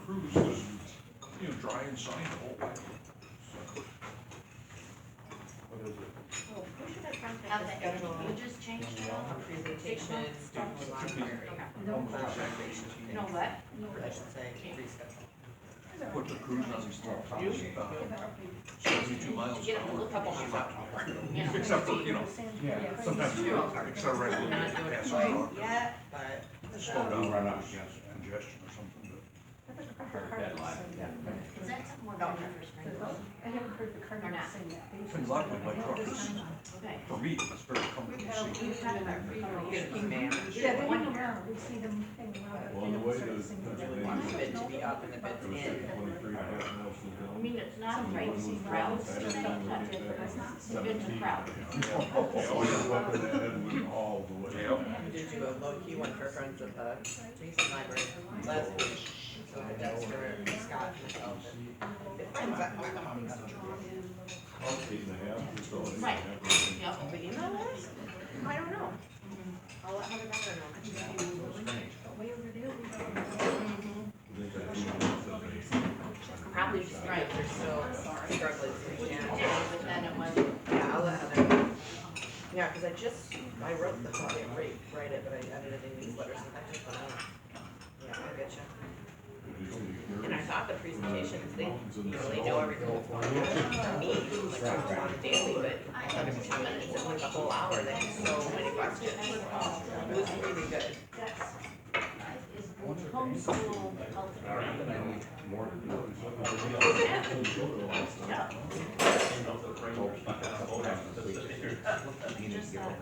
cruise was, dry and sunny the whole way. What is it? Oh, we should have contacted Okay, the schedule. you just changed it all. Presentation, Presentation. student library. No. Recreation. No what? I should say, reschedule. Put the cruise on these small towns, 72 miles Get an them a hour. little couple more hours. Except for, sometimes you accelerate a little bit past the road. Yeah, but. Slow down. Run up against Congestion or something, deadline. Is that something we're going to for spring? I haven't heard the Or Cardinals not? sing that. but pretty luckily my truck is, Okay. for me, it's very comfortable seat. We've had our free. Man. Yeah, they hang around, we see them hanging around. Well, the way the- Really want the bid to be up and the bid's in. 23.5 miles to the I mean, it's not right, see crowds, it's just not touch it, but it's not, it's a crowd. Up in that headwind all the way. We did do a low-key one for friends of the Mason Library last week. So Dexter, Scott, and myself, and friends that come. 8.5, so 8.5. Right. Yep. The email list? I don't know. I'll let Heather Becker know. Way over there, we go. Probably just right. They're still struggling. Yeah, but then it was. Yeah, I'll let Heather know. Yeah, because I wrote the, I didn't write it, but I edited in these letters and I just went out. Yeah, I get you. And I thought the presentations, they know everything that's going on. For me, like I was on daily, but I thought it was 10 minutes, it went the whole hour, they had so many questions. It was really good. Homeschool culture. Just that.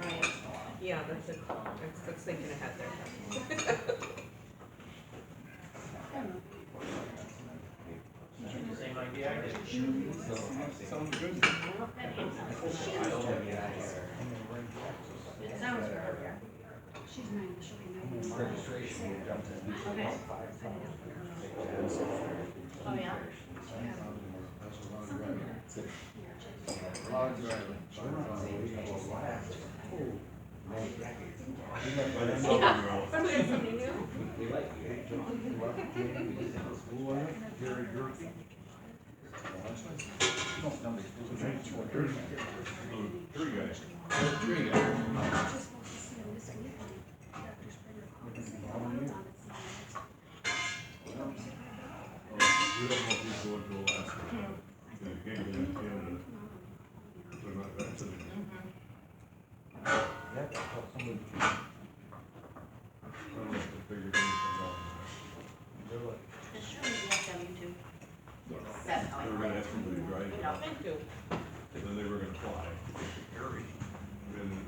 Right. Yeah, that's it, that's thinking ahead there. Same idea I did. Sounds good. It sounds good. She's 9, she'll be 9. Registration will jump to. Okay. Oh, yeah? Three guys. We don't want people going to Alaska. They can't get in Canada. They're not vaccinated. I don't know if they figured anything out. It's sure we have W2. That's how They were gonna have somebody drive, Yeah. Thank you. and then they were gonna fly.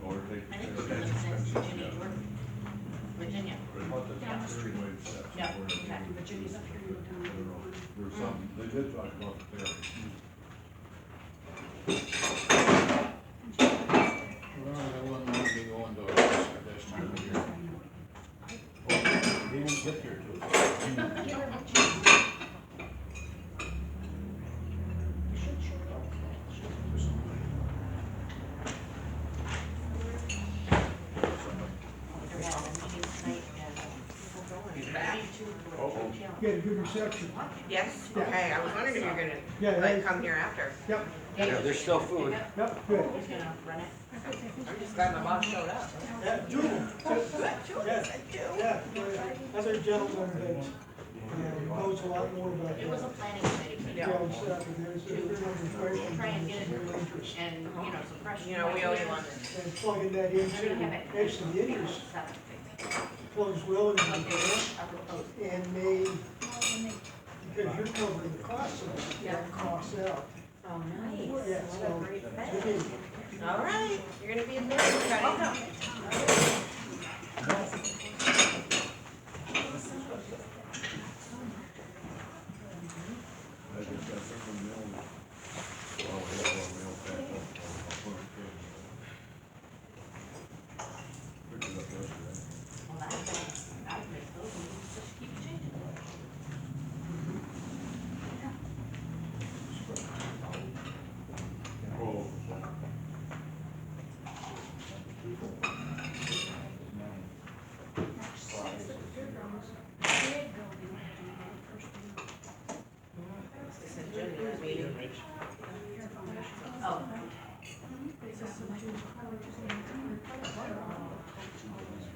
Or take the I think ferry. Virginia's next, Virginia, Georgia. Virginia. But it's very wide steps. Yeah, Where- okay. Virginia's up here, you go I down. don't know. There was some, they did talk about the ferry. They're having a meeting tonight and He's back. You had a good reception. Yes, okay, I was wondering if you were Yeah, gonna, like, yeah. come here after. Yep, Yeah, there's still food. yep, good. Who's gonna run it? I'm just glad my boss showed up. Yeah, two. Good, two. Yeah, other gentleman that knows a lot more about It was a that. planning committee meeting. Yeah. There's Try and get it, real interest. and, some fresh. You know, we owe you one. And plugging that We're gonna have into, it. actually, the interest 7:50. flows well into the Okay, grant I will post. and may, because you're covering the costs of it, Yeah. that costs out. Oh, nice. Yeah, What so, a great to fit. me, All right, you're gonna be in there, welcome. I just got some mail. Well, we have our mail back. I'll put it in. Picked it up yesterday. Well, I'd make those and just keep changing. Oh.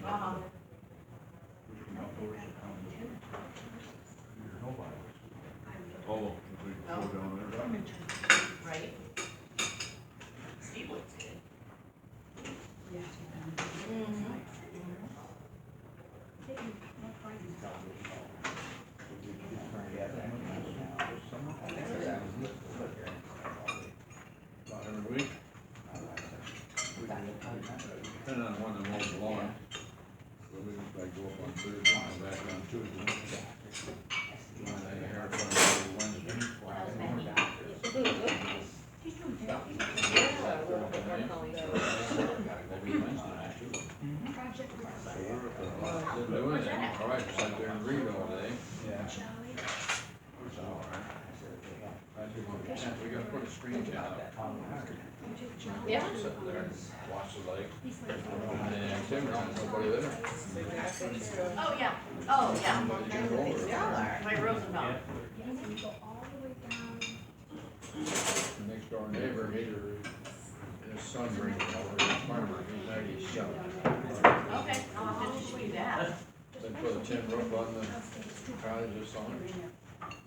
Uh-huh. Oh, we go down there. Right? Steve looks good. Mm-hmm. About every week. Depending on when the mows the lawn. So we like go up on Thursday and come back on Tuesday. And then the hair from Wednesday. Doing it, all right, just sat there and read all day. So, all right. We gotta put a screen down. Yeah. Sit there and watch the lake. And Tim, nobody there. Oh, yeah. Oh, yeah. Y'all are. My Rosenbaum. The next door neighbor, his son brings him over, he's a farmer, he's 97. Okay, I'll have to show you that. They put a tin roof on the cottage this summer.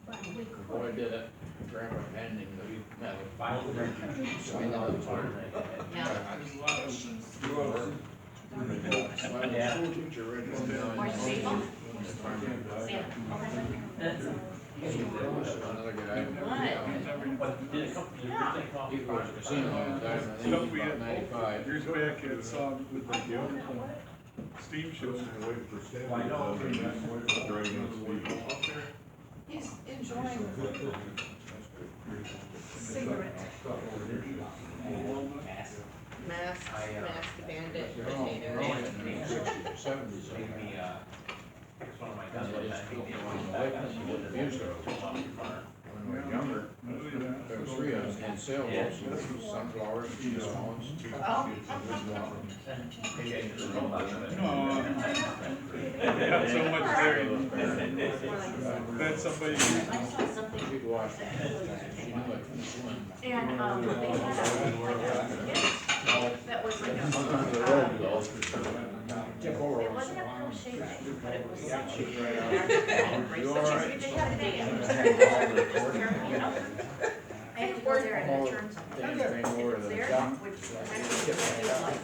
The boy did it, grandpa handing the metal. Swing out the door. Yeah. School teacher right Where's the table? Another guy. What? He was a casino all the time, I think he was about 95. Years back, it's, with like the old steam ships. He's enjoying mask bandit potato. Seventies. One of my When we were younger, there was three of us in sailboats, sunflowers, cheese swans. Oh. Yeah, so much there. That's somebody. I saw something, She'd watch that. She knew I couldn't swim. and, they had that was like a, Sometimes the road goes. Tip over. it wasn't a crochet thing, but it was such a. You all right? They had a day. I have to go there and return something. Things came over to the There, dock. which actually feels like.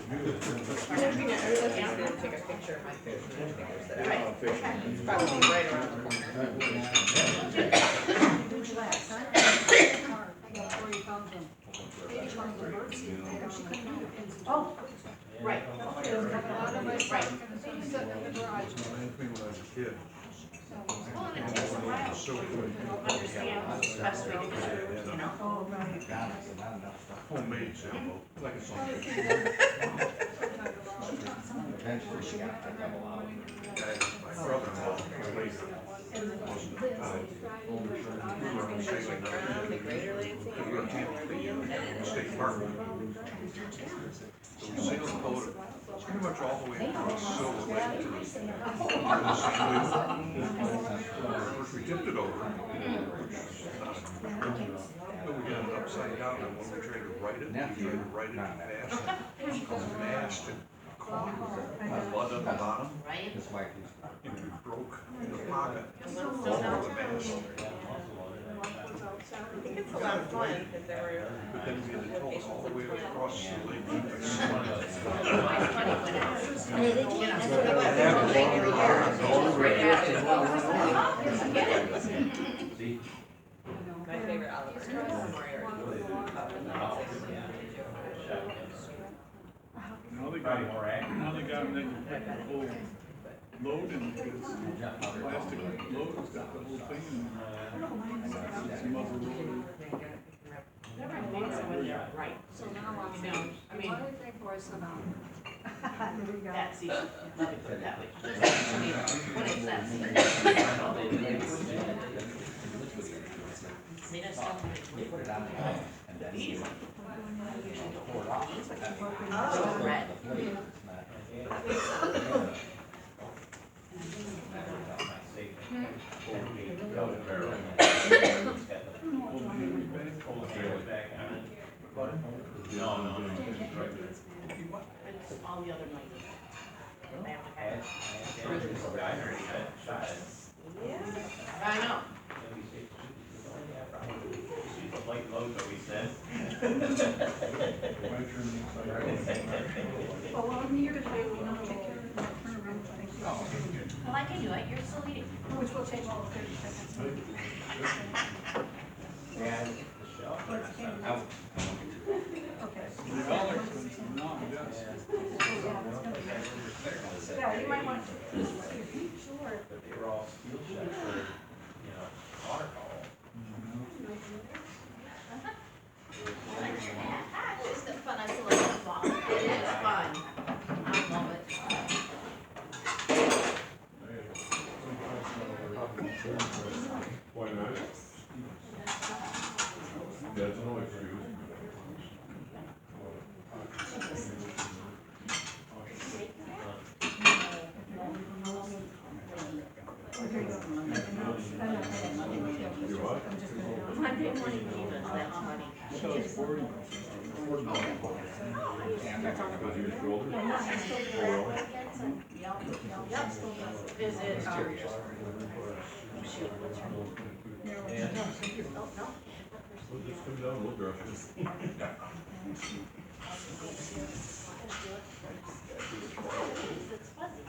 Everybody's gonna take a picture of my fish and figures that out. Right. Fishing. It's probably right around the corner. Oh, right. Reminds me when I was a kid. Well, and it takes a while to understand the best way to do it, you know? Homemade sample. Like a song. My brother-in-law, later, wasn't we learned sailing down The greater Lansing. we were camping at the state park. So we sailed the boat pretty much all the way across Silver Lake to the San Luis. Of course, we tipped it over, which is not but we got it upside down, and when we tried to write it, we tried to write it fast. It's called mast and caught blood on the bottom, Right? and we broke the pocket So over now, the mast. I think it's a lot of fun, because there were But then we had to tow it all the way across the lake. It's funny when it, you know, that's what we went through all day every year. Right after it. My favorite Oliver is Moriarty. Now they got, now they got, they can put the whole load in, because plastic load has got the whole thing in it. Some other load. right. So now I'm, You know, I mean, what do you think was about? There we go. that season, let me put it that way. I mean, when it's that season. I mean, it's not the bees. Oh, red. No, it's right there. It's all the other noises. They have to I had, I already had shot it. Yeah, I know. She's a light load, though, he said. Well, while I'm here today, we know take care of that turnaround thing. Well, I can do it, you're still eating. Which will take all of 30 seconds. Yeah, the shelf. Okay. Development, not just. Yeah, you might want to. Sure. But they were all steel shut for, you know, waterfall. It's just fun, I feel like it's fun. It is fun. I love it. Why not? That's no excuse. You what? Monday morning meetings, that's funny. Because your shoulder? Yep. Is it, shoot, what's her name? Oh, no. We'll just come down, we'll brush it. It's fuzzy.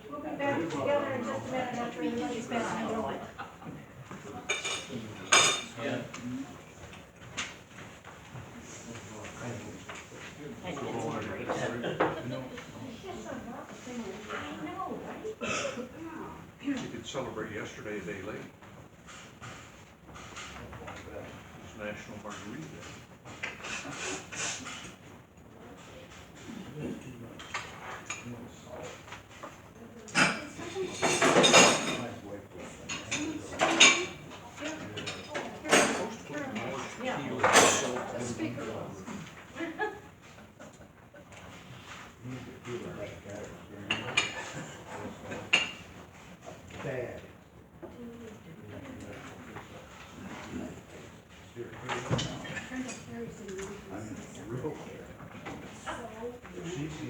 We'll be back together in just a minute after everybody's back. Yeah. I think it's a great. You could celebrate yesterday a day late. It's National Margarita Day. The speaker. Bad.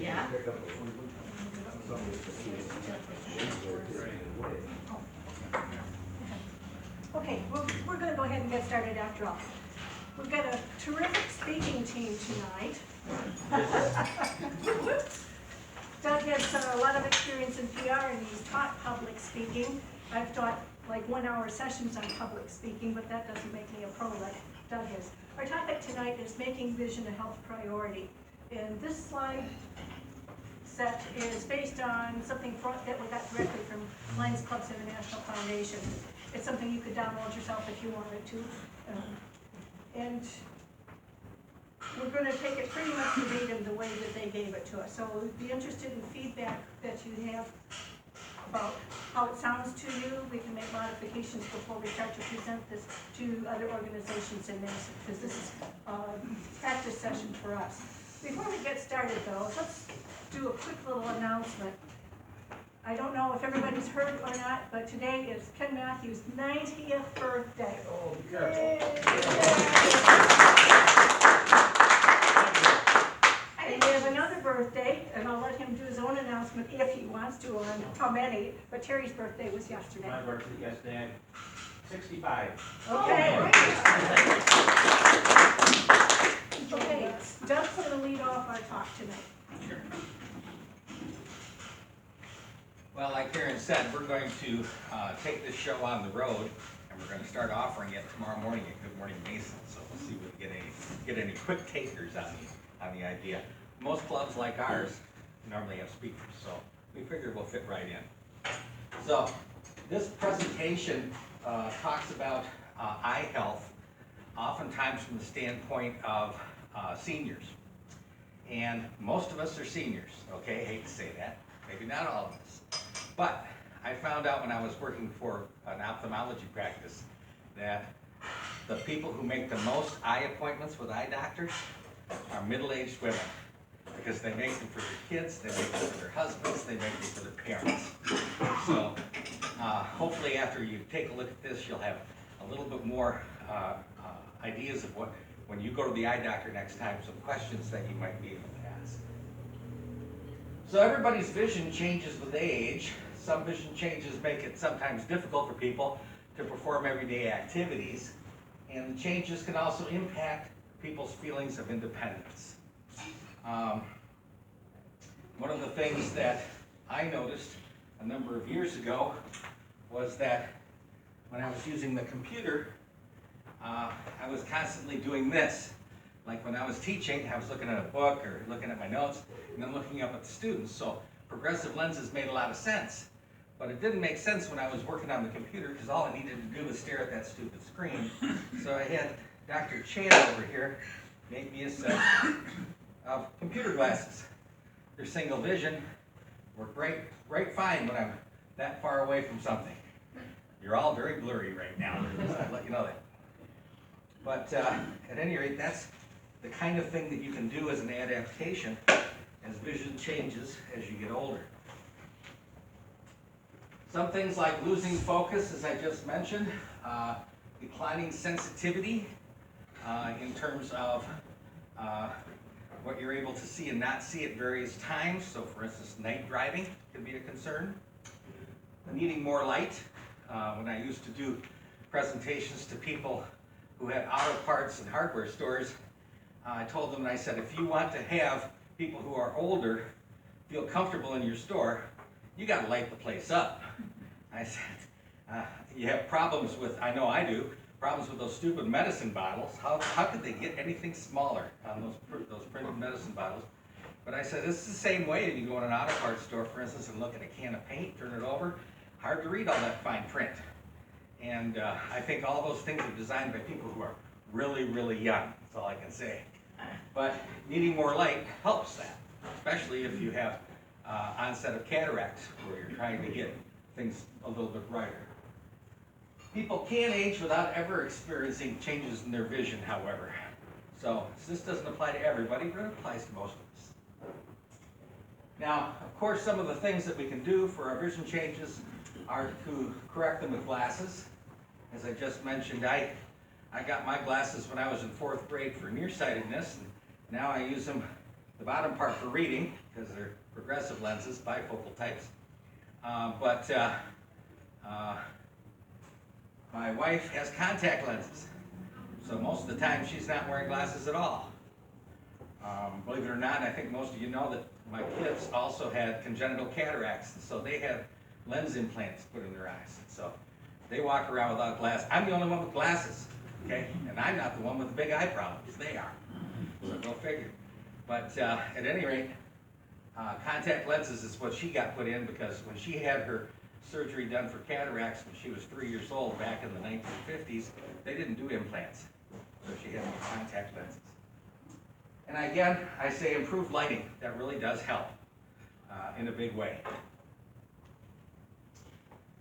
Yeah. Okay, we're gonna go ahead and get started after all. We've got a terrific speaking team tonight. Doug has a lot of experience in PR and he's taught public speaking. I've taught like 1-hour sessions on public speaking, but that doesn't make me a pro like Doug is. Our topic tonight is making vision a health priority. And this slide set is based on something that we got directly from Lions Clubs International Foundation. It's something you could download yourself if you wanted to. And we're going to take it pretty much verbatim the way that they gave it to us. So we'd be interested in feedback that you have about how it sounds to you. We can make modifications before we start to present this to other organizations in Mason, because this is a practice session for us. Before we get started though, let's do a quick little announcement. I don't know if everybody's heard or not, but today is Ken Matthews' 90th birthday. Oh, And he has another birthday, and I'll let him do his own announcement if he wants to on how many, but Terry's birthday was yesterday. My birthday yesterday, 65. Okay. Okay, Doug's gonna lead off our talk tonight. Well, like Karen said, we're going to take this show on the road, and we're going to start offering it tomorrow morning at Good Morning Mason. So we'll see if we can get any quick takers on the idea. Most clubs like ours normally have speakers, so we figure we'll fit right in. So this presentation talks about eye health, oftentimes from the standpoint of seniors. And most of us are seniors, okay? Hate to say that. Maybe not all of us. But I found out when I was working for an ophthalmology practice that the people who make the most eye appointments with eye doctors are middle-aged women, because they make them for their kids, they make them for their husbands, they make them for their parents. So hopefully after you take a look at this, you'll have a little bit more ideas of what, when you go to the eye doctor next time, some questions that you might be able to ask. So everybody's vision changes with age. Some vision changes make it sometimes difficult for people to perform everyday activities, and the changes can also impact people's feelings of independence. One of the things that I noticed a number of years ago was that when I was using the computer, I was constantly doing this. Like when I was teaching, I was looking at a book or looking at my notes and then looking up at the students. So progressive lenses made a lot of sense. But it didn't make sense when I was working on the computer because all I needed to do was stare at that stupid screen. So I had Dr. Chan over here make me a set of computer glasses. They're single vision, work right fine when I'm that far away from something. You're all very blurry right now, just to let you know that. But at any rate, that's the kind of thing that you can do as an adaptation as vision changes as you get older. Some things like losing focus, as I just mentioned, declining sensitivity in terms of what you're able to see and not see at various times. So for instance, night driving could be a concern. Needing more light. When I used to do presentations to people who had auto parts and hardware stores, I told them, and I said, if you want to have people who are older feel comfortable in your store, you got to light the place up. I said, you have problems with, I know I do, problems with those stupid medicine bottles. How could they get anything smaller on those printed medicine bottles? But I said, it's the same way if you go in an auto parts store, for instance, and look at a can of paint, turn it over, hard to read all that fine print. And I think all those things are designed by people who are really, really young. That's all I can say. But needing more light helps that, especially if you have onset of cataracts, where you're trying to get things a little bit brighter. People can age without ever experiencing changes in their vision, however. So this doesn't apply to everybody, but it applies to most of us. Now, of course, some of the things that we can do for our vision changes are to correct them with glasses. As I just mentioned, I got my glasses when I was in 4th grade for nearsightedness, and now I use them, the bottom part, for reading, because they're progressive lenses, bifocal types. My wife has contact lenses, so most of the time she's not wearing glasses at all. Believe it or not, I think most of you know that my kids also had congenital cataracts, so they had lens implants put in their eyes. So they walk around without glasses. I'm the only one with glasses, okay? And I'm not the one with the big eye problems. They are. So go figure. But at any rate, contact lenses is what she got put in, because when she had her surgery done for cataracts when she was 3 years old back in the 1950s, they didn't do implants. So she had contact lenses. And again, I say improved lighting. That really does help in a big way.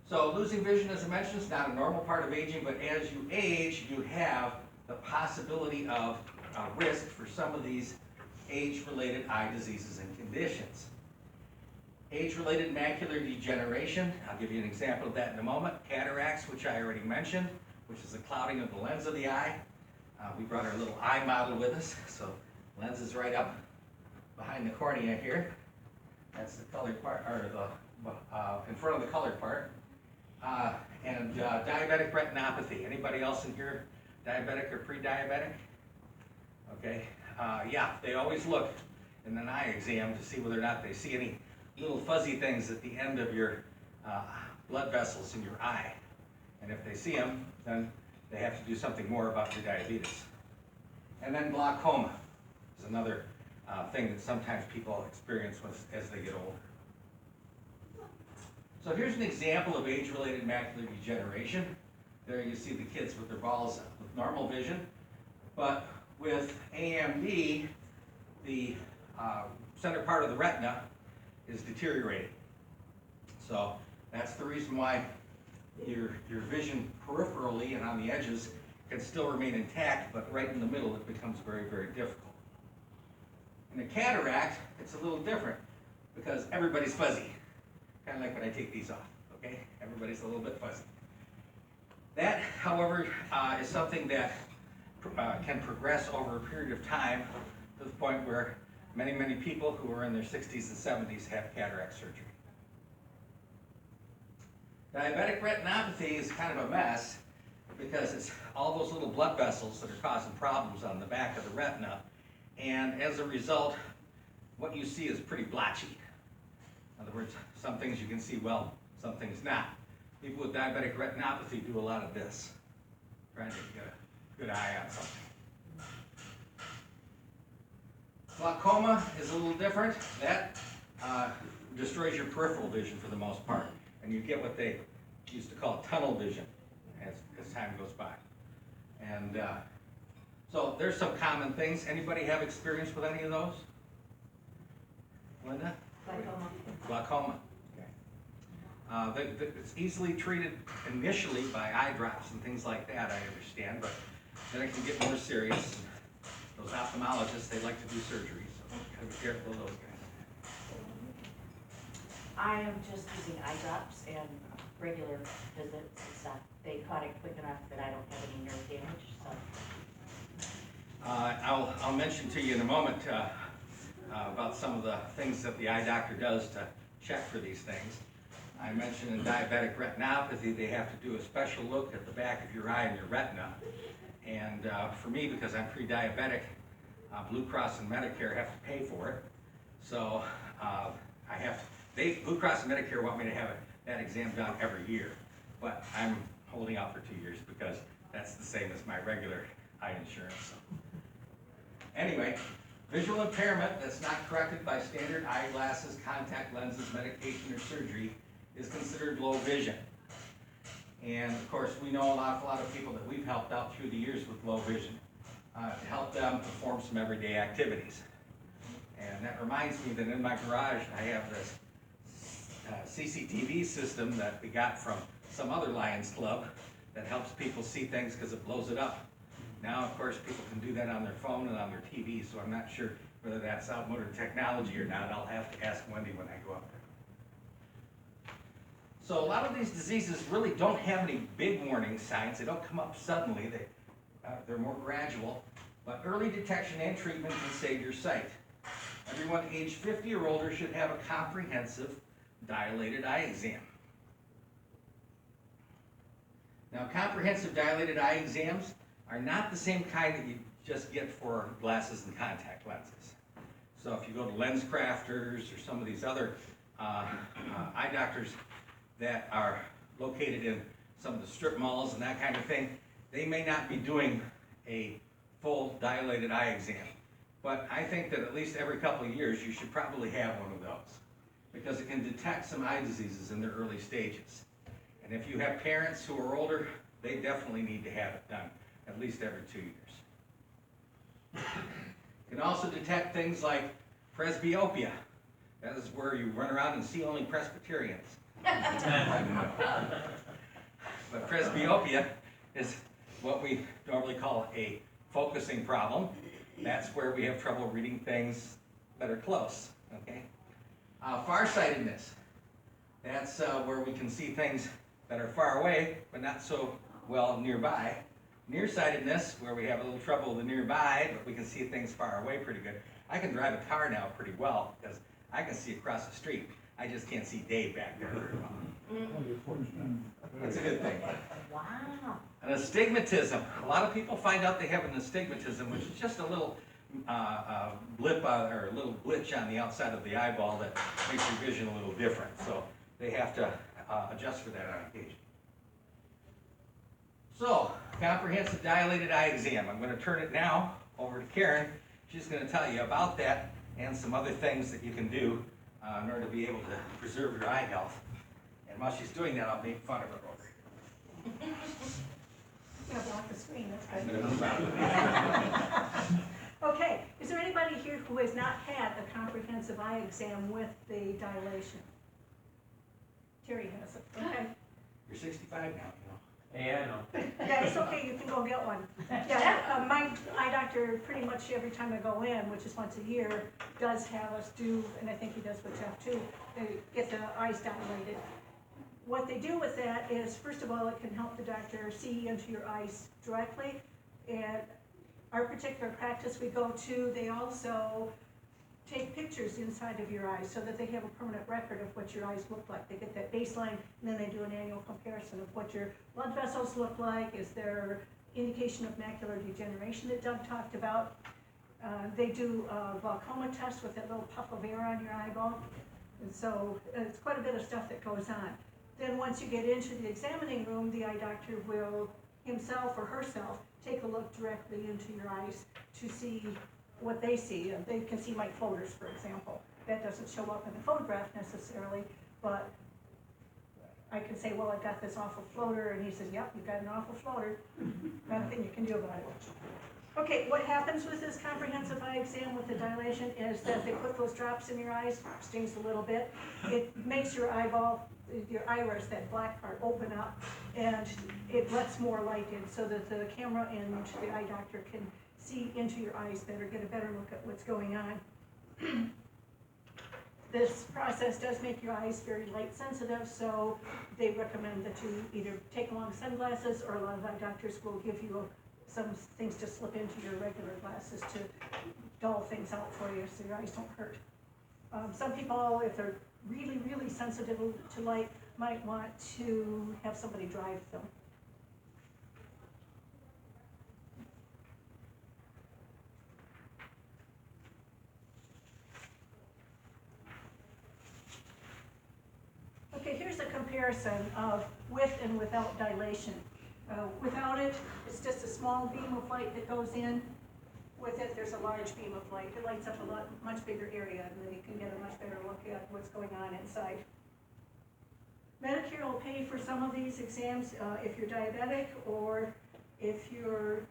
So losing vision, as I mentioned, is not a normal part of aging, but as you age, you have the possibility of risk for some of these age-related eye diseases and conditions. Age-related macular degeneration, I'll give you an example of that in a moment. Cataracts, which I already mentioned, which is the clouding of the lens of the eye. We brought our little eye model with us, so lens is right up behind the cornea here. That's the colored part, or the in front of the colored part. And diabetic retinopathy. Anybody else in here diabetic or pre-diabetic? Okay. Yeah, they always look in an eye exam to see whether or not they see any little fuzzy things at the end of your blood vessels in your eye. And if they see them, then they have to do something more about your diabetes. And then glaucoma is another thing that sometimes people experience as they get older. So here's an example of age-related macular degeneration. There you see the kids with their balls with normal vision, but with AMD, the center part of the retina is deteriorating. So that's the reason why your vision peripherally and on the edges can still remain intact, but right in the middle it becomes very, very difficult. In a cataract, it's a little different because everybody's fuzzy. Kind of like when I take these off, okay? Everybody everybody's a little bit fuzzy. That, however, is something that can progress over a period of time to the point where many people who are in their 60s and 70s have cataract surgery. Diabetic retinopathy is kind of a mess because it's all those little blood vessels that are causing problems on the back of the retina, and as a result, what you see is pretty blotchy. In other words, some things you can see well, some things not. People with diabetic retinopathy do a lot of this, trying to get a good eye on something. Glaucoma is a little different. That destroys your peripheral vision for the most part, and you get what they used to call tunnel vision as time goes by. And so there's some common things. Anybody have experience with any of those? Linda? Glaucoma. Okay. It's easily treated initially by eye drops and things like that, I understand, but then it can get more serious. Those ophthalmologists, they like to do surgery, so gotta be careful of those guys. I am just using eye drops and regular visits and stuff. They caught it quick enough that I don't have any nerve damage, so. I'll mention to you in a moment about some of the things that the eye doctor does to check for these things. I mentioned in diabetic retinopathy, they have to do a special look at the back of your eye and your retina. And for me, because I'm pre-diabetic, Blue Cross and Medicare have to pay for it. So Blue Cross and Medicare want me to have that exam done every year. But I'm holding out for 2 years because that's the same as my regular eye insurance. So. Anyway, visual impairment that's not corrected by standard eyeglasses, contact lenses, medication, or surgery is considered low vision. And of course, we know an awful lot of people that we've helped out through the years with low vision to help them perform some everyday activities. And that reminds me that in my garage, I have this CCTV system that we got from some other Lions Club that helps people see things because it blows it up. Now, of course, people can do that on their phone and on their TV, so I'm not sure whether that's outmoded technology or not. I'll have to ask Wendy when I go up there. So a lot of these diseases really don't have any big warning signs. They don't come up suddenly. They're more gradual. But early detection and treatment can save your sight. Everyone age 50 or older should have a comprehensive dilated eye exam. Now, comprehensive dilated eye exams are not the same kind that you just get for glasses and contact lenses. So if you go to lens crafters or some of these other eye doctors that are located in some of the strip malls and that kind of thing, they may not be doing a full dilated eye exam. But I think that at least every couple of years you should probably have one of those because it can detect some eye diseases in their early stages. And if you have parents who are older, they definitely need to have it done at least every 2 years. It can also detect things like presbyopia. That is where you run around and see only Presbyterians. But presbyopia is what we normally call a focusing problem. That's where we have trouble reading things that are close, okay? Farsightedness. That's where we can see things that are far away, but not so well nearby. Nearsightedness, where we have a little trouble with the nearby, but we can see things far away pretty good. I can drive a car now pretty well because I can see across the street. I just can't see Dave back there very well. That's a good thing. Wow. An astigmatism. A lot of people find out they have an astigmatism, which is just a little blip or a little glitch on the outside of the eyeball that makes your vision a little different. So they have to adjust for that on occasion. So, comprehensive dilated eye exam. I'm going to turn it now over to Karen. She's going to tell you about that and some other things that you can do in order to be able to preserve your eye health. And while she's doing that, I'll make fun of her over here. I'm gonna block the screen, that's I'm good. going to move out. Okay, is there anybody here who has not had a comprehensive eye exam with the dilation? Terry has it, okay. You're 65 now, you know. Yeah, I know. Yeah, it's okay, you can go get one. Yeah, my eye doctor, pretty much every time I go in, which is once a year, does have us do, and I think he does with Jeff too, they get the eyes dilated. What they do with that is, first of all, it can help the doctor see into your eyes directly. And our particular practice we go to, they also take pictures inside of your eyes so that they have a permanent record of what your eyes look like. They get that baseline, and then they do an annual comparison of what your blood vessels look like. Is there indication of macular degeneration that Doug talked about? They do a glaucoma test with that little puff of air on your eyeball. And so it's quite a bit of stuff that goes on. Then once you get into the examining room, the eye doctor will himself or herself take a look directly into your eyes to see what they see. They can see light floaters, for example. That doesn't show up in the photograph necessarily, but I can say, well, I've got this awful floater, and he says, yep, you've got an awful floater. Nothing you can do about it. Okay, what happens with this comprehensive eye exam with the dilation is that they put those drops in your eyes, stings a little bit. It makes your eyeball, your iris, that black part, open up, and it lets more light in so that the camera and the eye doctor can see into your eyes better, get a better look at what's going on. This process does make your eyes very light sensitive, so they recommend that you either take along sunglasses, or a lot of eye doctors will give you some things to slip into your regular glasses to dull things out for you so your eyes don't hurt. Some people, if they're really, really sensitive to light, might want to have somebody drive them. Okay, here's a comparison of with and without dilation. Without it, it's just a small beam of light that goes in. With it, there's a large beam of light. It lights up a much bigger area, and then you can get a much better look at what's going on inside. Medicare will pay for some of these exams if you're diabetic, or if you're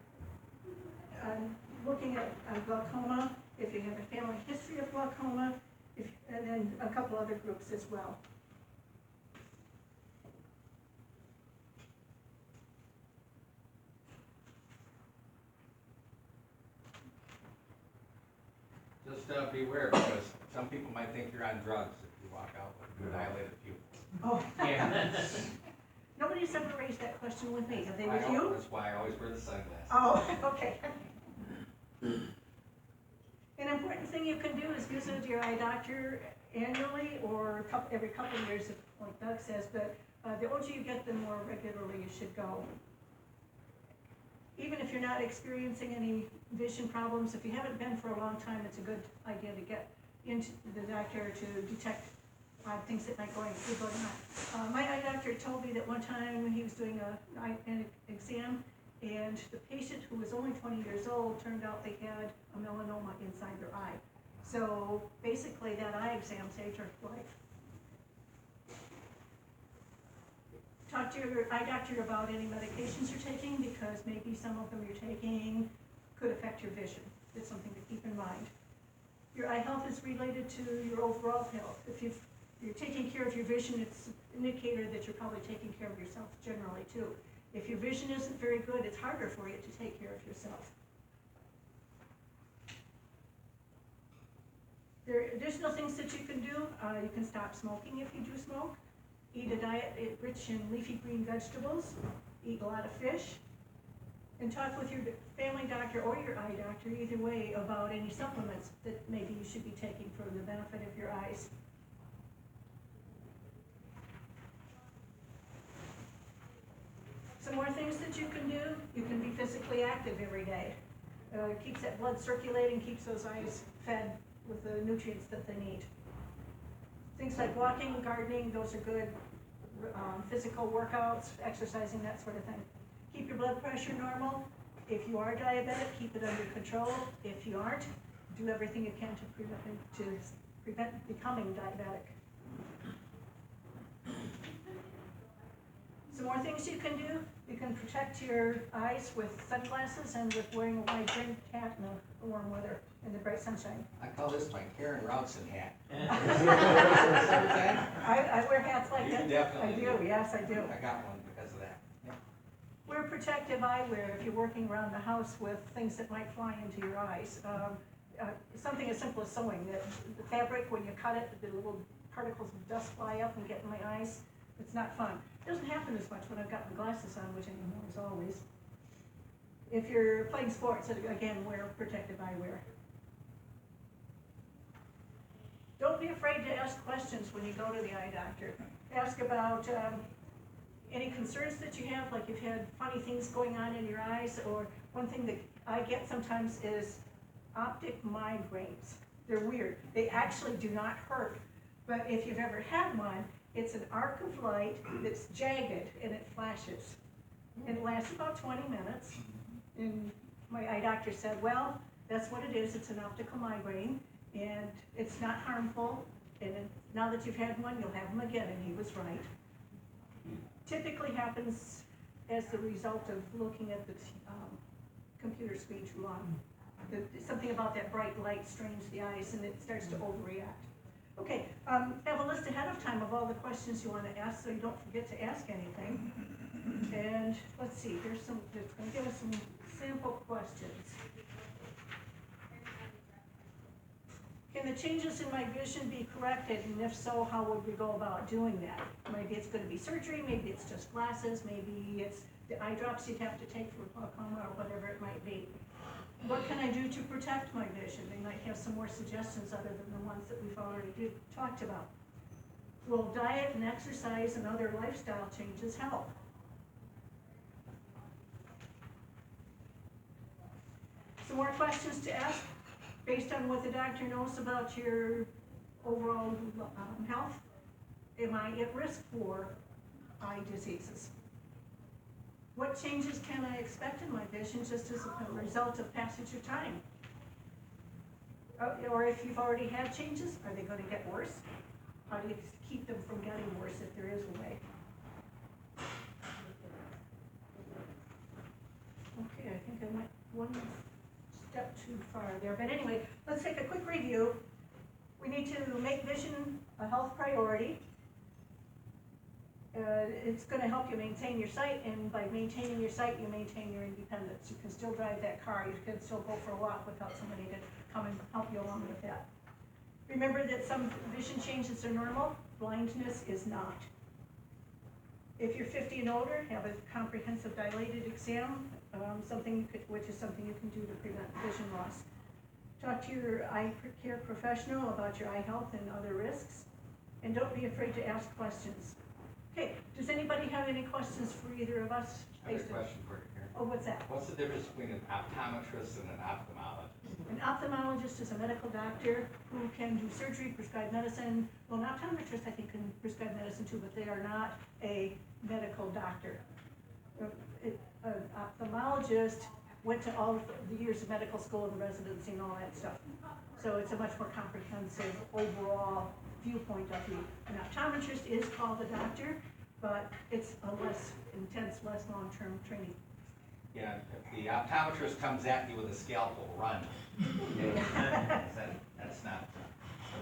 looking at glaucoma, if you have a family history of glaucoma, and then a couple other groups as well. Just beware, because some people might think you're on drugs if you walk out with dilated pupils. Oh, Yeah. nobody's ever raised that question with me. Have they with you? That's why I always wear the sunglasses. Oh, okay. An important thing you can do is visit your eye doctor annually or every couple of years, like Doug says, but the older you get, the more regularly you should go. Even if you're not experiencing any vision problems, if you haven't been for a long time, it's a good idea to get into the doctor to detect things that might be going on. My eye doctor told me that one time when he was doing an exam, and the patient, who was only 20 years old, turned out they had a melanoma inside their eye. So basically that eye exam saved her life. Talk to your eye doctor about any medications you're taking, because maybe some of them you're taking could affect your vision. It's something to keep in mind. Your eye health is related to your overall health. If you're taking care of your vision, it's an indicator that you're probably taking care of yourself generally too. If your vision isn't very good, it's harder for you to take care of yourself. There are additional things that you can do. You can stop smoking if you do smoke. Eat a diet rich in leafy green vegetables. Eat a lot of fish. And talk with your family doctor or your eye doctor, either way, about any supplements that maybe you should be taking for the benefit of your eyes. Some more things that you can do. You can be physically active every day. It keeps that blood circulating, keeps those eyes fed with the nutrients that they need. Things like walking, gardening, those are good physical workouts, exercising, that sort of thing. Keep your blood pressure normal. If you are diabetic, keep it under control. If you aren't, do everything you can to prevent becoming diabetic. Some more things you can do. You can protect your eyes with sunglasses and with wearing a wide brimmed hat in the warm weather in the bright sunshine. I call this my Karen Routson hat. I wear hats like You that. definitely I do, do. yes, I do. I got one because of that. Yeah. Wear protective eyewear if you're working around the house with things that might fly into your eyes. Something as simple as sewing. The fabric, when you cut it, the little particles of dust fly up and get in my eyes. It's not fun. It doesn't happen as much when I've got my glasses on, which anymore is always. If you're playing sports, again, wear protective eyewear. Don't be afraid to ask questions when you go to the eye doctor. Ask about any concerns that you have, like you've had funny things going on in your eyes, or one thing that I get sometimes is optic migraines. They're weird. They actually do not hurt, but if you've ever had one, it's an arc of light that's jagged and it flashes. And it lasts about 20 minutes. And my eye doctor said, well, that's what it is. It's an optical migraine, and it's not harmful. And now that you've had one, you'll have them again, and he was right. Typically happens as the result of looking at the computer screen too long. Something about that bright light strains the eyes, and it starts to overreact. Okay, have a list ahead of time of all the questions you want to ask, so you don't forget to ask anything. And let's see, here's some, it's going to give us some sample questions. Can the changes in my vision be corrected, and if so, how would we go about doing that? Maybe it's going to be surgery, maybe it's just glasses, maybe it's the eye drops you'd have to take for glaucoma or whatever it might be. What can I do to protect my vision? They might have some more suggestions other than the ones that we've already talked about. Will diet and exercise and other lifestyle changes help? Some more questions to ask based on what the doctor knows about your overall health. Am I at risk for eye diseases? What changes can I expect in my vision just as a result of passage of time? Or if you've already had changes, are they going to get worse? How do you keep them from getting worse if there is a way? Okay, I think I went one step too far there. But anyway, let's take a quick review. We need to make vision a health priority. It's going to help you maintain your sight, and by maintaining your sight, you maintain your independence. You can still drive that car, you can still go for a walk without somebody to come and help you along with that. Remember that some vision changes are normal, blindness is not. If you're 50 and older, have a comprehensive dilated exam, which is something you can do to prevent vision loss. Talk to your eye care professional about your eye health and other risks, and don't be afraid to ask questions. Okay, does anybody have any questions for either of us? I have a question for you, Karen. Oh, what's that? What's the difference between an optometrist and an ophthalmologist? An ophthalmologist is a medical doctor who can do surgery, prescribe medicine. Well, an optometrist, I think, can prescribe medicine too, but they are not a medical doctor. An ophthalmologist went to all of the years of medical school and residency and all that stuff. So it's a much more comprehensive overall viewpoint of you. An optometrist is called a doctor, but it's a less intense, less long-term training. Yeah, if the optometrist comes at you with a scalpel, run. That's not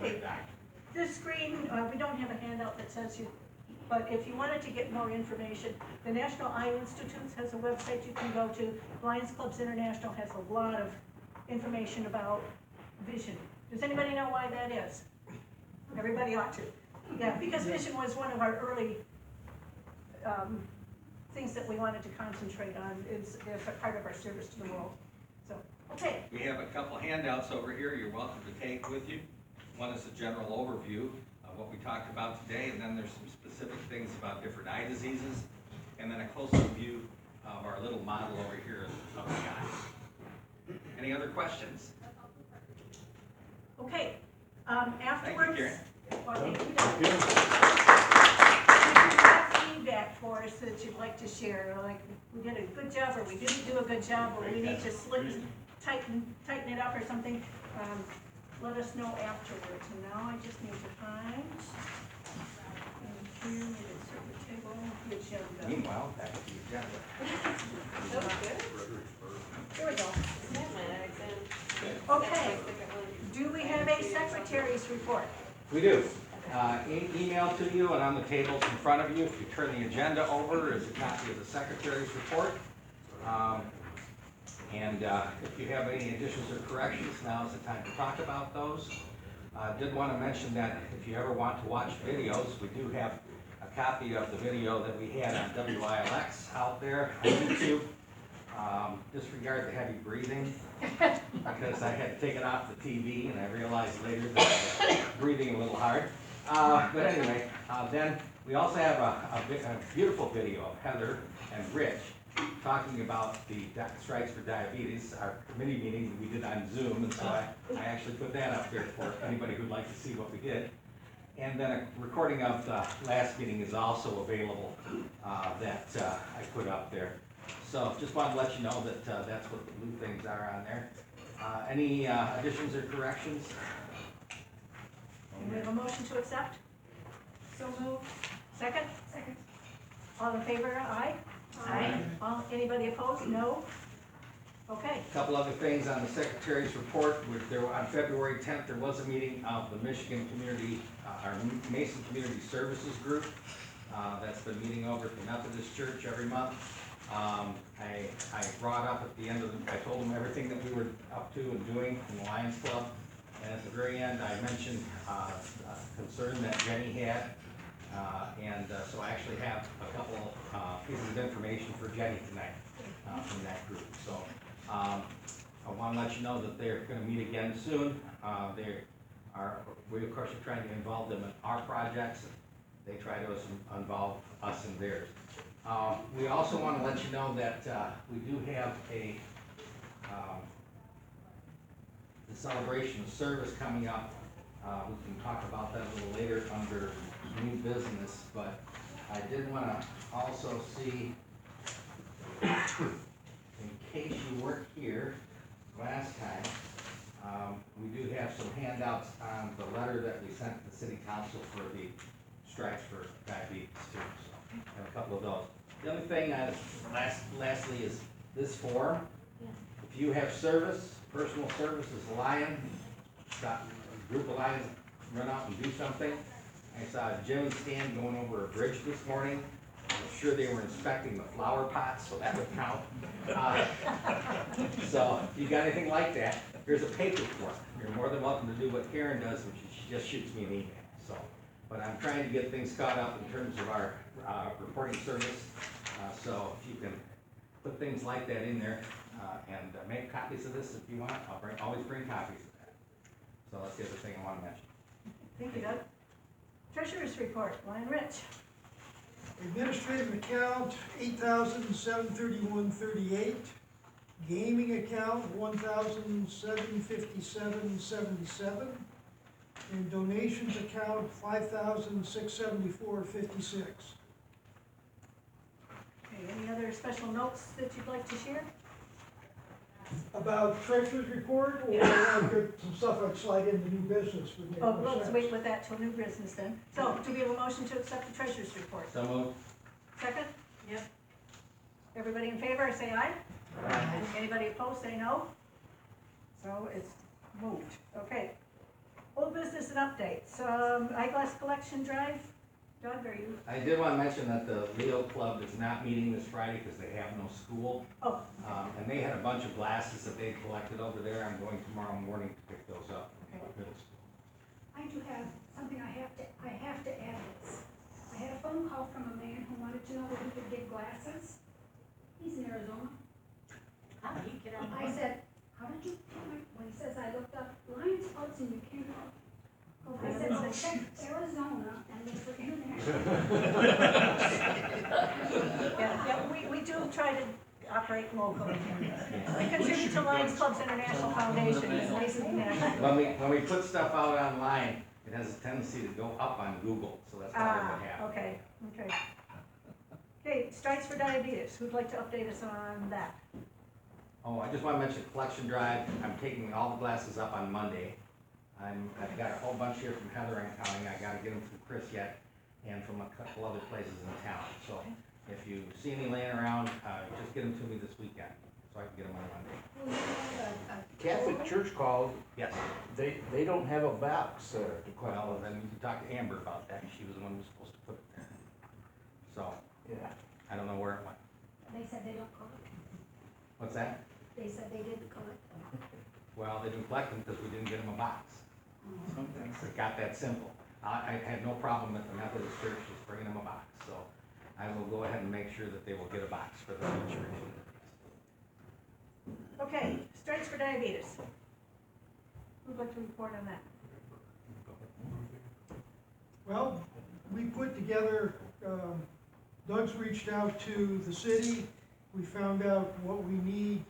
the right doctor. This screen, we don't have a handout that says you, but if you wanted to get more information, the National Eye Institute has a website you can go to. Lions Clubs International has a lot of information about vision. Does anybody know why that is? Everybody ought to. Yeah, because vision was one of our early things that we wanted to concentrate on as a part of our service to the world. So, okay. We have a couple handouts over here you're welcome to take with you. One is a general overview of what we talked about today, and then there's some specific things about different eye diseases, and then a closer view of our little model over here of the eye. Any other questions? Okay. Afterwards. Thank you, Karen. Well, thank you, Doug. If you have feedback for us that you'd like to share, like we did a good job or we didn't do a good job, or we need to tighten it up or something, let us know afterwards. And now I just need to find, and here it is at the table, the agenda. Meanwhile, back to the agenda. That was good. Here we go. Yeah, my exam. Okay. Do we have a secretary's report? We do. Email to you and on the tables in front of you, if you turn the agenda over, is a copy of the secretary's report. If you have any additions or corrections, now is the time to talk about those. Did want to mention that if you ever want to watch videos, we do have a copy of the video that we had on WILX out there on YouTube. Disregard the heavy breathing, because I had to take it off the TV, and I realized later that I was breathing a little hard. But anyway, then we also have a beautiful video of Heather and Rich talking about the Strikes for Diabetes, our committee meeting that we did on Zoom, and so I actually put that up there for anybody who'd like to see what we did. And then a recording of the last meeting is also available that I put up there. So just wanted to let you know that that's what the blue things are on there. Any additions or corrections? And we have a motion to accept? So moved. Second? Second. All in favor, aye? Aye. Anybody opposed? No? Okay. A couple other things on the secretary's report. On February 10th, there was a meeting of the Michigan Community, our Mason Community Services Group. That's been meeting over at the Methodist Church every month. I brought up at the end of I told them everything that we were up to and doing in the Lions Club. And at the very end, I mentioned a concern that Jenny had. So I actually have a couple pieces of information for Jenny tonight from that group. So I want to let you know that they're going to meet again soon. We of course are trying to involve them in our projects. They try to involve us in theirs. We also want to let you know that we do have the celebration of service coming up. We can talk about that a little later under new business, but I did want to also see, in case you weren't here last time, we do have some handouts on the letter that we sent to the city council for the Strikes for Diabetes too. So, have a couple of those. The other thing, lastly, is this form. If you have service, personal service as a Lion, got a group of Lions run out and do something. I saw Jim and Stan going over a bridge this morning. I'm sure they were inspecting the flower pots, so that would count. So if you got anything like that, here's a paper form. You're more than welcome to do what Karen does, which is she just shoots me an email. So, but I'm trying to get things caught up in terms of our reporting service. So if you can put things like that in there and make copies of this if you want, always bring copies of that. So that's the other thing I want to mention. Thank you, Doug. Treasurer's report, Lion Rich. Administrative account, $8,731.38. Gaming account, $1,757.77. And donations account, $5,674.56. Okay, any other special notes that you'd like to share? About treasurer's report, or I've got some stuff I'd slide into new business with me. Oh, let's wait with that till new business then. So, do we have a motion to accept the treasurer's report? So moved. Second? Yep. Everybody in favor, say aye. Aye. Anybody opposed, say no. So it's moved. Okay. Old business and updates. Eyeglass collection drive. Doug, are you? I did want to mention that the Leo Club is not meeting this Friday because they have no school. Oh. And they had a bunch of glasses that they collected over there. I'm going tomorrow morning to pick those up. Okay. Middle school. I do have something I have to add this. I had a phone call from a man who wanted to know if he could get glasses. He's in Arizona. How do you get on? I said, how did you, when he says I looked up Lions Clubs and you came up. I said, so check Arizona and look for international. Yeah, we do try to operate locally. We contribute to Lions Clubs International Foundation, and Mason National. When we put stuff out online, it has a tendency to go up on Google, so that's probably what happened. Okay. Okay, Strikes for Diabetes, who'd like to update us on that? Oh, I just want to mention collection drive. I'm taking all the glasses up on Monday. I've got a whole bunch here from Heather and counting. I gotta get them from Chris yet, and from a couple other places in town. So if you see any laying around, just get them to me this weekend, so I can get them on Monday. Will you have a Catholic Church called, Yes. they don't have a box to put Well, then you can talk to Amber about that. She was the one who was supposed to put it there. So, yeah. I don't know where it went. They said they don't collect them. What's that? They said they didn't collect them. Well, they didn't collect them because we didn't get them a box. It got that simple. I had no problem at the Methodist Church just bringing them a box, so I will go ahead and make sure that they will get a box for the church. Okay, Strides for Diabetes. Who'd like to report on that? Well, we put together, Doug's reached out to the city. We found out what we need,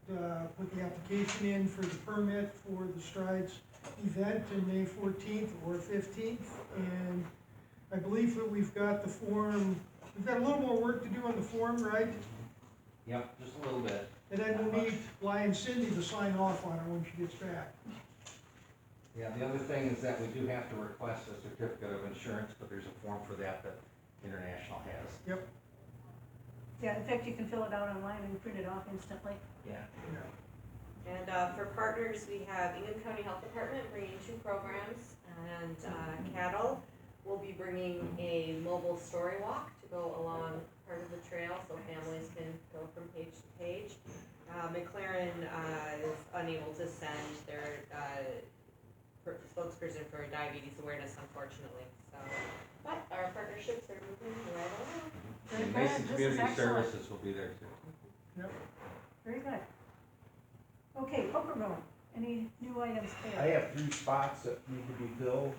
put the application in for the permit for the Strides event on May 14th or 15th. And I believe that we've got the form, we've got a little more work to do on the form, right? Yep, just a little bit. And then we'll need Lion Cindy to sign off on it when she gets back. Yeah, the other thing is that we do have to request a certificate of insurance, but there's a form for that that International has. Yep. Yeah, in fact, you can fill it out online and print it off instantly. Yeah. And for partners, we have Ingham County Health Department bringing 2 programs, and Cattle will be bringing a mobile story walk to go along part of the trail so families can go from page to page. McLaren is unable to send their spokesperson for diabetes awareness, unfortunately, so, but our partnerships are moving right along. Very And good. Mason This is Community excellent. Services will be there too. Yep. Very good. Okay, Poker Room, any new items there? I have 3 spots that need to be filled.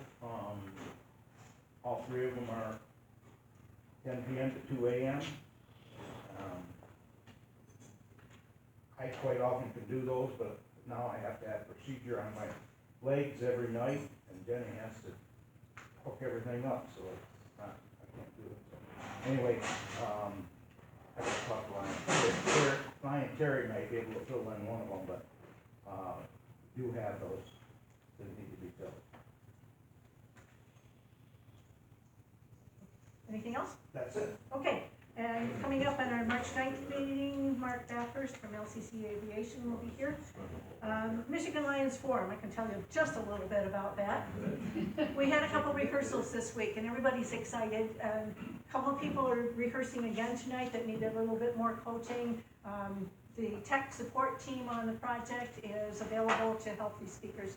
All 3 of them are 10 PM to 2 AM. I quite often can do those, but now I have to have procedure on my legs every night, and Jenny has to hook everything up, so it's not, I can't do it. So, anyway, I just talked to Lion Terry might be able to fill in one of them, but, do have those that need to be filled. Anything else? That's it. Okay, and coming up on our March 9th meeting, Mark Bathurst from LCC Aviation will be here. Michigan Lions Forum, I can tell you just a little bit about that. We had a couple rehearsals this week and everybody's excited. A couple of people are rehearsing again tonight that need a little bit more coaching. The tech support team on the project is available to help these speakers.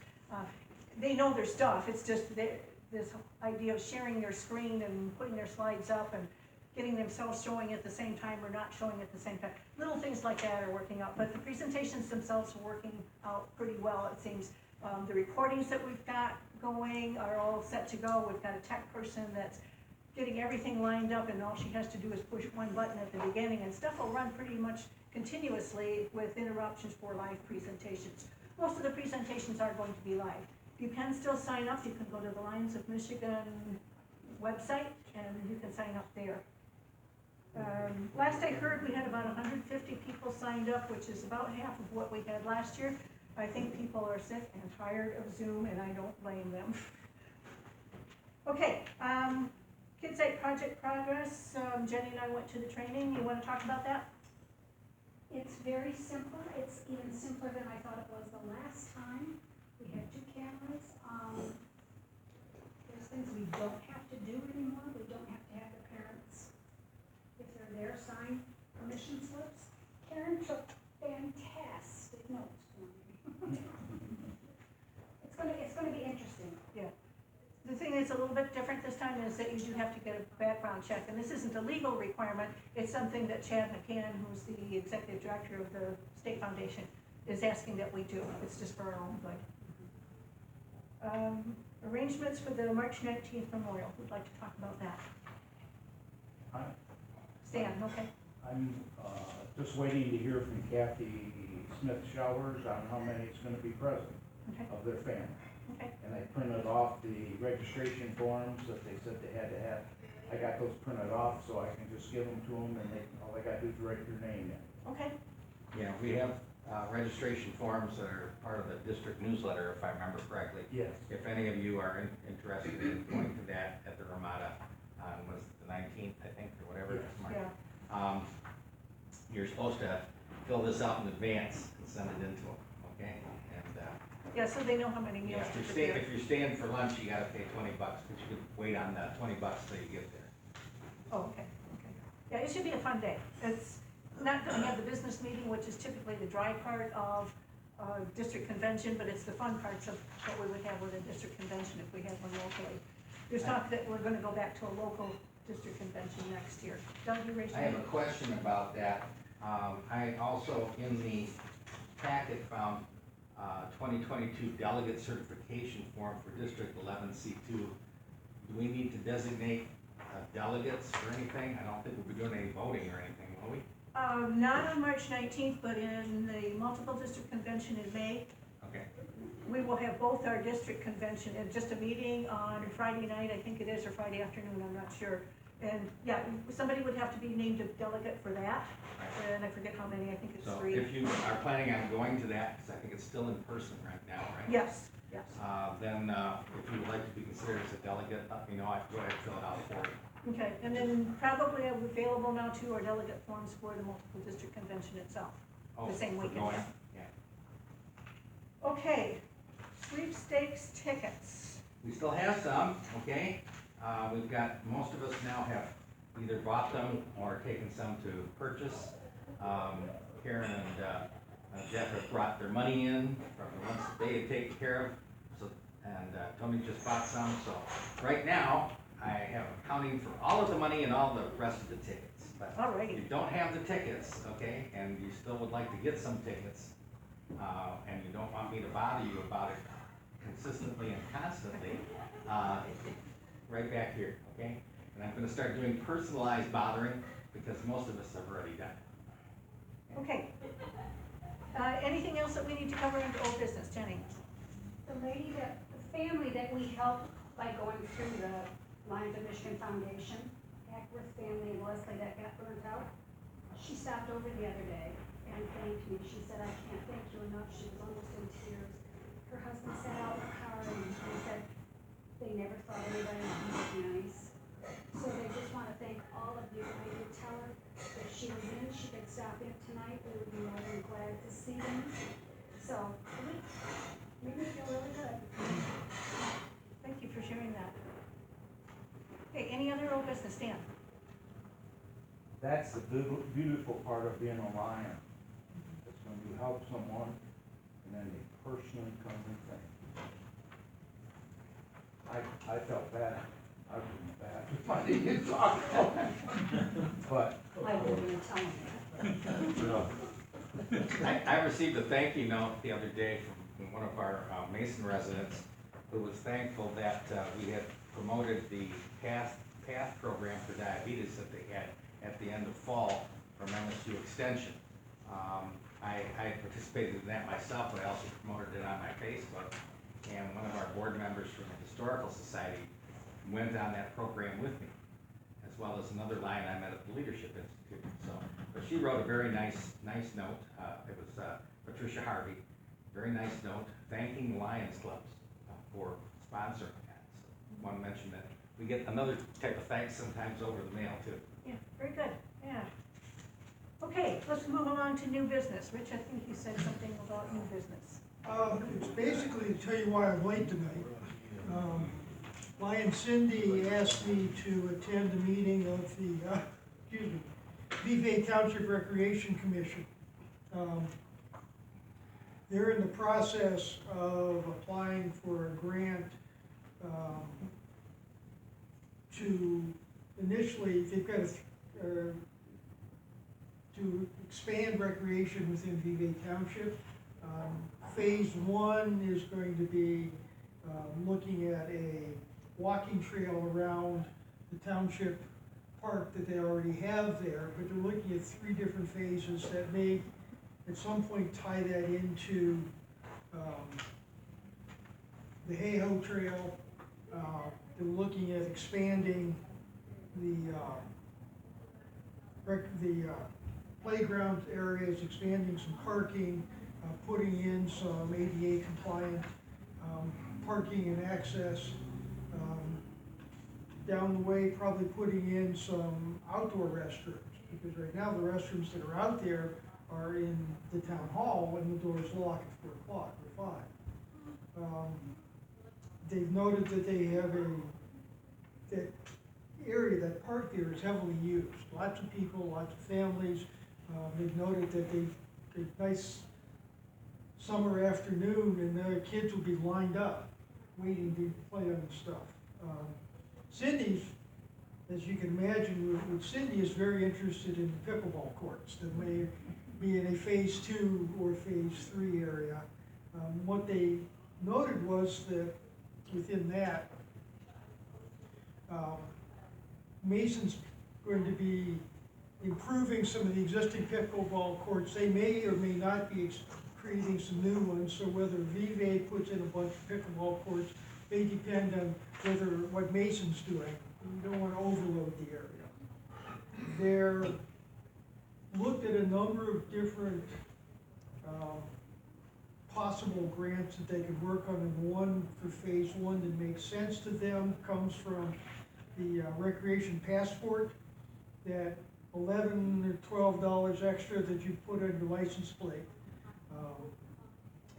They know their stuff, it's just this idea of sharing their screen and putting their slides up and getting themselves showing at the same time or not showing at the same time. Little things like that are working out, but the presentations themselves are working out pretty well, it seems. The recordings that we've got going are all set to go. We've got a tech person that's getting everything lined up, and all she has to do is push one button at the beginning, and stuff will run pretty much continuously with interruptions for live presentations. Most of the presentations are going to be live. You can still sign up. You can go to the Lions of Michigan website, and you can sign up there. Last I heard, we had about 150 people signed up, which is about half of what we had last year. I think people are sick and tired of Zoom, and I don't blame them. Okay, KidSite project progress. Jenny and I went to the training. You want to talk about that? It's very simple. It's even simpler than I thought it was the last time. We have 2 cameras. There's things we don't have to do anymore. We don't have to have the parents, if they're there, sign permission slips. Karen took fantastic notes for me. It's gonna be interesting. Yeah. The thing that's a little bit different this time is that you do have to get a background check, and this isn't a legal requirement. It's something that Chad McCann, who's the executive director of the State Foundation, is asking that we do. It's just for our own good. Arrangements for the March 19th memorial. Who'd like to talk about that? Hi. Stan, okay. I'm just waiting to hear from Kathy Smith Showers on how many is gonna be present Okay. of their family. Okay. And I printed off the registration forms that they said they had to have. I got those printed off, so I can just give them to them, and all they gotta do is write their name in. Okay. Yeah, we have registration forms that are part of the district newsletter, if I remember correctly. Yes. If any of you are interested in going to that at the Ramada on, was it the 19th, I think, or whatever. it's marked. Yeah. You're supposed to fill this out in advance and send it in to them, okay? And, Yeah, so they know how many yeah, meals if to you're prepare. if you're staying for lunch, you gotta pay $20, but you could wait on the $20 till you get there. Oh, okay, okay. Yeah, it should be a fun day. It's not gonna have the business meeting, which is typically the dry part of district convention, but it's the fun parts of what we would have with a district convention if we had one locally. There's talk that we're gonna go back to a local district convention next year. Doug, you raised I your have a hand? question about that. I also, in the packet, found 2022 delegate certification form for District 11C2. Do we need to designate delegates or anything? I don't think we'll be doing any voting or anything, will we? Not on March 19th, but in the multiple district convention in May. Okay. We will have both our district convention and just a meeting on Friday night, I think it is, or Friday afternoon, I'm not sure. And yeah, somebody would have to be named a delegate for that, and I forget how many, I think it's So 3. if you are planning on going to that, because I think it's still in person right now, right? Yes, yes. Then if you would like to be considered as a delegate, let me know, I can go ahead and fill it out for you. Okay, and then probably available now too are delegate forms for the multiple district convention itself, Oh, the same for weekend. going? Yeah. Okay, sweepstakes tickets. We still have some, okay? We've got, most of us now have either bought them or taken some to purchase. Karen and Jeff have brought their money in from the ones that they had taken care of. So, and Tony just bought some, so right now, I have accounting for all of the money and all the rest of the tickets. But Alrighty. if you don't have the tickets, okay, and you still would like to get some tickets, and you don't want me to bother you about it consistently and constantly, right back here, okay? And I'm gonna start doing personalized bothering, because most of us have already done it. Okay. Anything else that we need to cover into old business, Jenny? The family that we helped by going through the Lions of Michigan Foundation, Ackworth family and Leslie that got burnt out, she stopped over the other day and thanked me. She said, "I can't thank you enough." She was almost in tears. Her husband sat out in the car and they said they never thought anybody would be nice. So they just want to thank all of you. I did tell her if she was in, she could stop in tonight. We would be more than glad to see them. So it made me feel really good. Thank you for sharing that. Okay, any other old business, Dan? That's the beautiful part of being a lion. It's when you help someone and then they personally come and thank you. I felt bad. I was bad. I didn't talk about it. But, I wouldn't even tell them that. I received a thank you note the other day from one of our Mason residents who was thankful that we had promoted the PATH program for diabetes that they had at the end of fall from MSU Extension. I participated in that myself, but I also promoted it on my Facebook. And one of our board members from the Historical Society went on that program with me, as well as another lion I met at the Leadership Institute. So, but she wrote a very nice note. It was Patricia Harvey, very nice note, thanking the Lions clubs for sponsoring that. So, want to mention that we get another type of thanks sometimes over the mail too. Yeah, very good, yeah. Okay, let's move on to new business. Rich, I think you said something about new business. It's basically to tell you why I'm late tonight. Lion Cindy asked me to attend a meeting of the, Vevay Township Recreation Commission. They're in the process of applying for a grant to initially, they've got to expand recreation within Vevay Township. Phase 1 is going to be looking at a walking trail around the township park that they already have there, but they're looking at 3 different phases that may at some point tie that into the Hay-Ho Trail. They're looking at expanding the playground areas, expanding some parking, putting in some ADA compliant parking and access. Down the way, probably putting in some outdoor restrooms, because right now the restrooms that are out there are in the town hall and the doors lock at 4 o'clock or 5. They've noted that they have that area, that park there is heavily used. Lots of people, lots of families. They've noted that they've nice summer afternoon and the kids will be lined up waiting to play on the stuff. Cindy's, as you can imagine, with Cindy is very interested in pickleball courts that may be in a phase 2 or phase 3 area. What they noted was that within that, Mason's going to be improving some of the existing pickleball courts. They may or may not be creating some new ones, so whether Vive puts in a bunch of pickleball courts may depend on what Mason's doing. You don't want to overload the area. They're looked at a number of different possible grants that they could work on, and one for phase 1 that makes sense to them comes from the recreation passport, that $11 or $12 extra that you put on your license plate.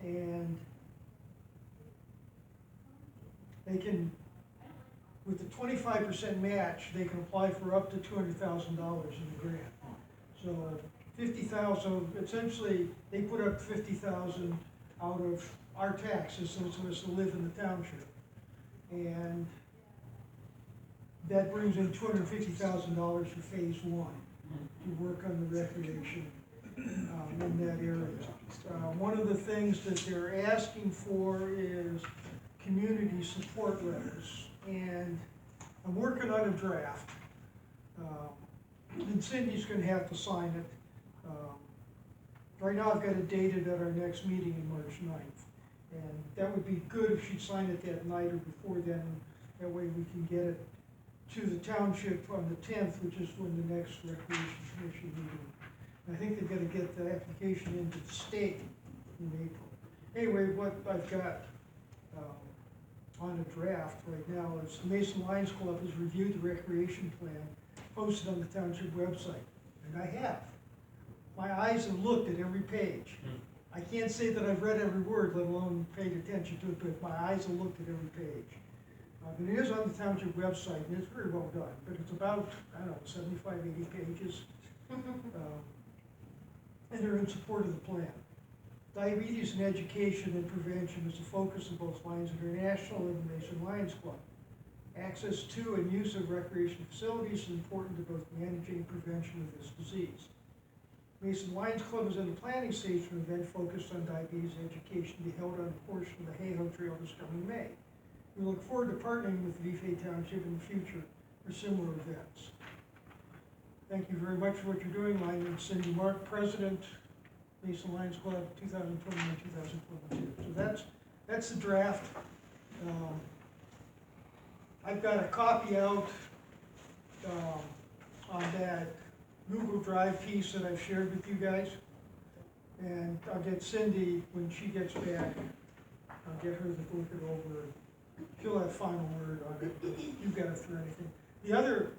And they can, with the 25% match, they can apply for up to $200,000 in the grant. So 50,000, essentially, they put up 50,000 out of our taxes, so it's supposed to live in the township. And that brings in $250,000 for phase 1 to work on the recreation in that area. One of the things that they're asking for is community support letters, and I'm working on a draft. And Cindy's going to have to sign it. Right now I've got it dated at our next meeting in March 9th. And that would be good if she'd sign it that night or before then. That way we can get it to the township on the 10th, which is when the next Recreation Commission meeting. And I think they've got to get the application into the state in April. Anyway, what I've got on a draft right now is the Mason Lions Club has reviewed the recreation plan posted on the township website. And I have. My eyes have looked at every page. I can't say that I've read every word, let alone paid attention to it, but my eyes have looked at every page. And it is on the township website, and it's very well done, but it's about, I don't know, 75, 80 pages. And they're in support of the plan. Diabetes and education and prevention is the focus of both Lions International and the Mason Lions Club. Access to and use of recreation facilities is important to both managing and prevention of this disease. Mason Lions Club is in the planning stage for an event focused on diabetes education to be held on a portion of the Hayhoe Trail this coming May. We look forward to partnering with Vive Township in the future for similar events. Thank you very much for what you're doing. My name is Cindy Mark, President, Mason Lions Club, 2021-2022. So that's the draft. I've got a copy out on that Google Drive piece that I've shared with you guys. And I'll get Cindy, when she gets back, I'll get her to look it over. She'll have final word on it, but you've got to throw anything. The other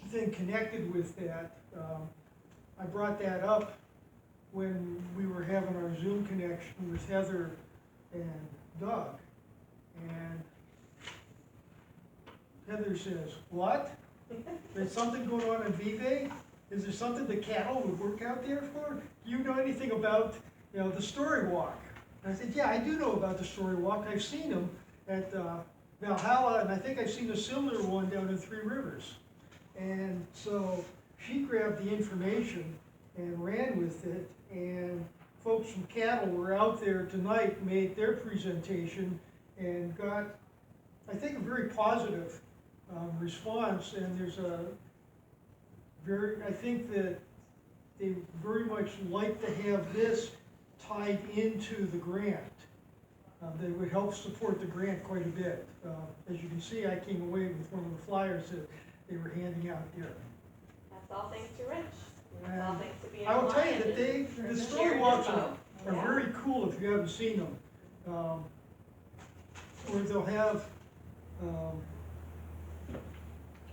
thing connected with that, I brought that up when we were having our Zoom connection with Heather and Doug. And Heather says, what? There's something going on in Vive? Is there something the cattle would work out there for? Do you know anything about, the story walk? And I said, yeah, I do know about the story walk. I've seen them at Valhalla, and I think I've seen a similar one down in Three Rivers. And so she grabbed the information and ran with it, and folks from cattle were out there tonight, made their presentation, and got, I think, a very positive response. And there's I think that they very much like to have this tied into the grant. That would help support the grant quite a bit. As you can see, I came away with one of the flyers that they were handing out there. That's all thanks to Rich. That's all thanks to being I will tell you online that and the story sharing walks info. are very cool if you haven't seen them. Where they'll have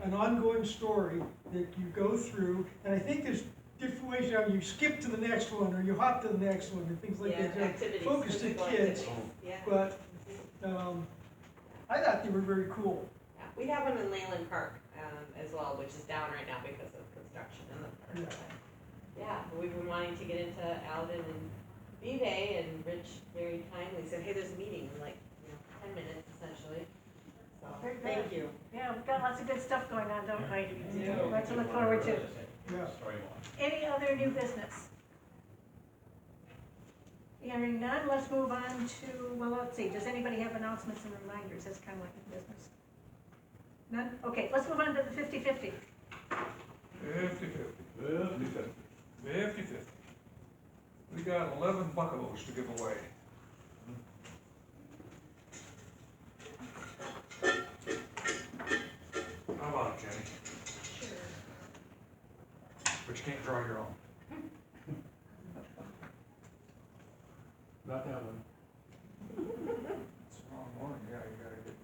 an ongoing story that you go through, and I think there's different ways, you skip to the next one, or you hop to the next one, and things like that. Activities, Focused at physical kids, activities. Yeah. but I thought they were very cool. Yeah. We have one in Leyland Park as well, which is down right now because of construction in the park. Yeah, we've been wanting to get into Alden and Vive, and Rich very kindly said, hey, there's a meeting in 10 minutes essentially. Very good. Thank you. Yeah, we've got lots of good stuff going on, don't we? Lots to look forward to. Yeah. Any other new business? Hearing none, let's move on to, well, let's see, does anybody have announcements and reminders? That's kind of like new business. None? Okay, let's move on to the 50/50. 50/50. We got 11 buckalos to give away. How about it, Jenny? But you can't draw your own. Not that one. It's the wrong one, yeah, you gotta get.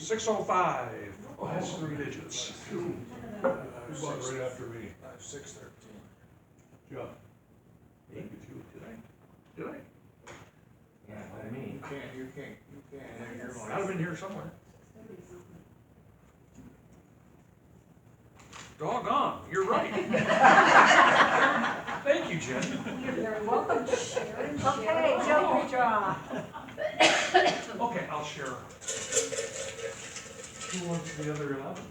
605, last 3 digits. Who bought right after me? 613. Jeff. Hey, did you? Did I? Yeah, what I mean. You can't have your one. I'd have been here somewhere. Doggone, you're right. Thank you, Jen. You're very welcome, Sharon. Okay, Joe, redraw. Okay, I'll share. Who wants the other 11?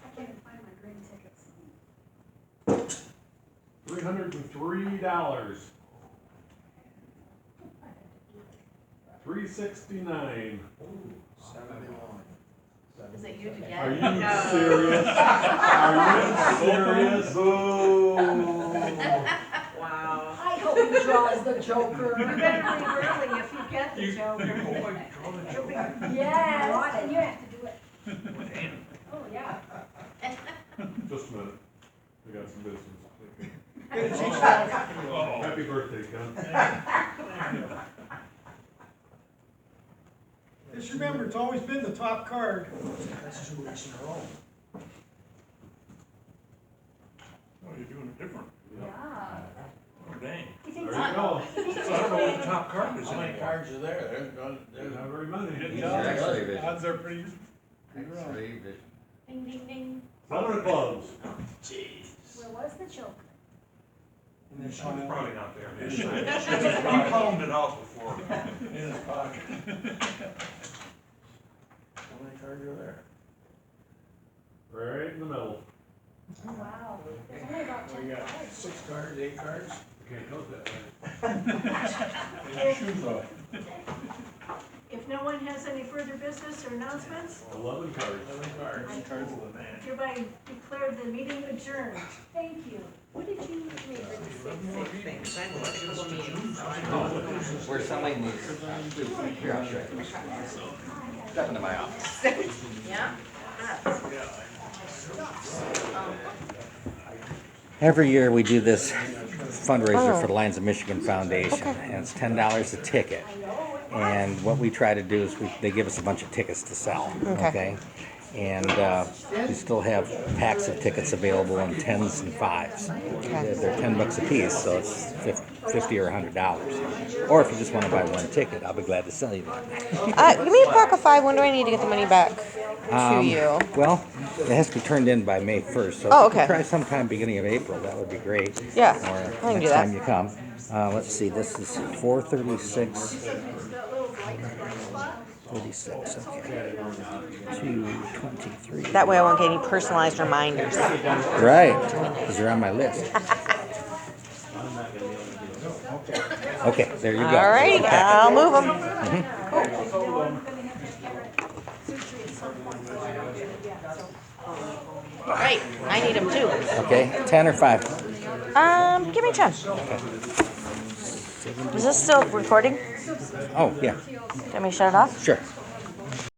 I can't even find my green tickets. $303. $369. 71. Is it you to Are get? you serious? Are you serious? Wow. I hope he draws the You Joker. better leave early if you get the You Joker. hope I draw the You'll be- joke. Yes, and you have to do it. With hand. Oh, yeah. Just a minute. We got some business. Uh-oh. Happy birthday, Ken. Just remember, it's always been the top card. That's 2 weeks in a row. Oh, you're doing it different. Yeah. Oh, dang. He There thinks you go. So I don't know what the top card is How many anymore. cards are there? There's not very many. These are X-ray vision. Odds are pretty. X-ray vision. Ding, ding, ding. 100 clubs. Where was the Joker? It's probably not there. We palmed it out before. In his pocket. How many cards are there? Right in the middle. Oh, wow. There's only about We 10 got cards. 6 cards, 8 cards. Can't count that way. Get your shoes off. If no one has any further business or announcements, 11 cards. 11 cards. Cards of the man. hereby declare the meeting adjourned. Thank you. What did you make for the same thing? 'Cause I'm watching the meetings. We're selling these. Here, I'll show you. Step into my office. Yeah? Every year we do this fundraiser for the Lions of Michigan Foundation, and it's $10 a ticket. And what we try to do is they give us a bunch of tickets to sell, okay? And we still have packs of tickets available in 10s and 5s. They're $10 a piece, so it's $50 or $100. Or if you just want to buy one ticket, I'll be glad to sell you one. Give me a pack of 5. When do I need to get the money back to you? Well, it has to be turned in by May 1st, so Oh, if you okay. could try sometime beginning of April, that would be great. Yeah, Or I can do next that. time you come. Let's see, this is 436. 36, okay. 223. That way I won't get any personalized reminders. Right, because you're on my list. Okay, there you go. All right, I'll move them. Right, I need them too. Okay, 10 or 5? Give me 10. Is this still recording? Oh, yeah, Let me shut it off? sure.